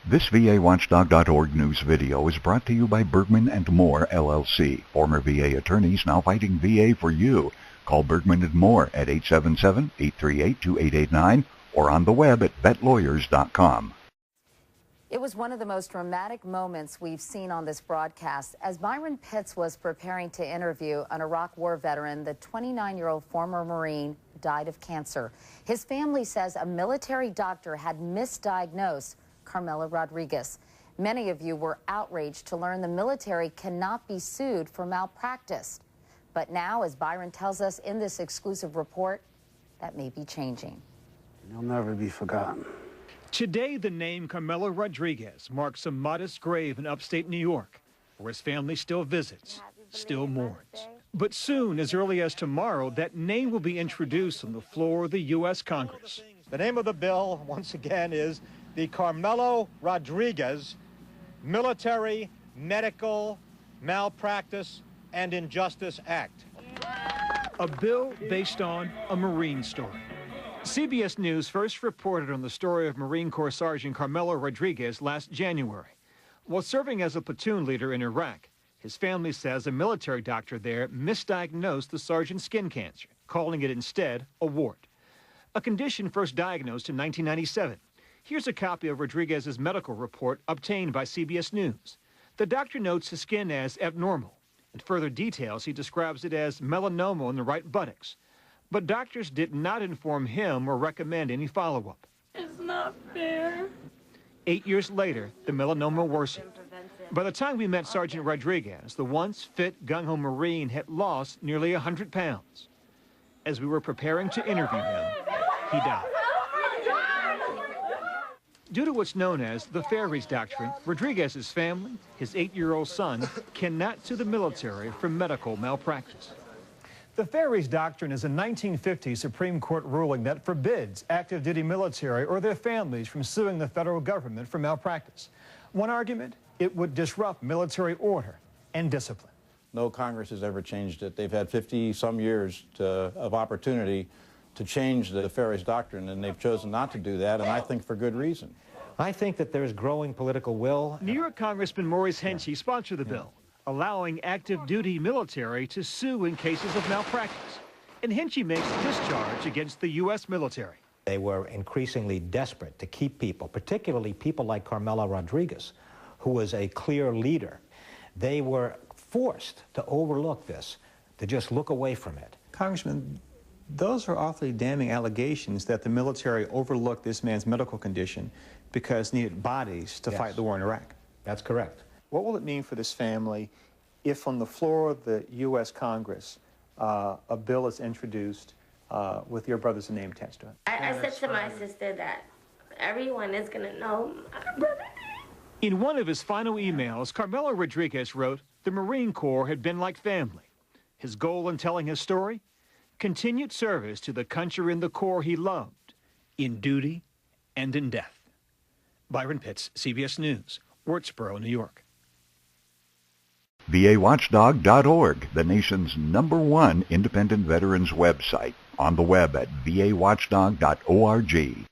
This VAWatchdog.org news video is brought to you by Bergman & Moore, LLC. Former VA attorneys now fighting VA for you. Call Bergman & Moore at 877-838-2889 or on the web at vetlawyers.com. It was one of the most dramatic moments we've seen on this broadcast. As Byron Pitts was preparing to interview an Iraq War veteran, the 29-year-old former Marine died of cancer. His family says a military doctor had misdiagnosed Carmela Rodriguez. Many of you were outraged to learn the military cannot be sued for malpractice. But now, as Byron tells us in this exclusive report, that may be changing. You'll never be forgotten. Today, the name Carmela Rodriguez marks a modest grave in upstate New York, where his family still visits, still mourns. But soon, as early as tomorrow, that name will be introduced on the floor of the U.S. Congress. The name of the bill, once again, is the Carmela Rodriguez Military, Medical, Malpractice, and Injustice Act. A bill based on a Marine story. CBS News first reported on the story of Marine Corps Sergeant Carmela Rodriguez last January. While serving as a platoon leader in Iraq, his family says a military doctor there misdiagnosed the sergeant's skin cancer, calling it instead a wart, a condition first diagnosed in 1997. Here's a copy of Rodriguez's medical report obtained by CBS News. The doctor notes his skin as abnormal. In further details, he describes it as melanoma in the right buttocks. But doctors did not inform him or recommend any follow-up. It's not fair. 8 years later, the melanoma worsened. By the time we met Sergeant Rodriguez, the once fit, gung-ho Marine had lost nearly 100 pounds. As we were preparing to interview him, he died. Due to what's known as the Ferries Doctrine, Rodriguez's family, his 8-year-old son, cannot sue the military for medical malpractice. The Ferries Doctrine is a 1950 Supreme Court ruling that forbids active duty military or their families from suing the federal government for malpractice. One argument, it would disrupt military order and discipline. No Congress has ever changed it. They've had 50-some years of opportunity to change the Ferries Doctrine, and they've chosen not to do that, and I think for good reason. I think that there's growing political will. New York Congressman Maurice Henshey sponsored the bill, allowing active duty military to sue in cases of malpractice. And Henshey makes this charge against the U.S. military. They were increasingly desperate to keep people, particularly people like Carmela Rodriguez, who was a clear leader. They were forced to overlook this, to just look away from it. Congressman, those are awfully damning allegations that the military overlooked this man's medical condition because needed bodies to fight the war in Iraq. That's correct. What will it mean for this family if on the floor of the U.S. Congress a bill is introduced with your brother's name attached to it? I said to my sister that everyone is going to know my brother. In one of his final emails, Carmela Rodriguez wrote, the Marine Corps had been like family. His goal in telling his story? Continued service to the country and the Corps he loved, in duty and in death. Byron Pitts, CBS News, Wurtsboro, New York. VAWatchdog.org, the nation's #1 independent veterans website. On the web at VAWatchdog.org.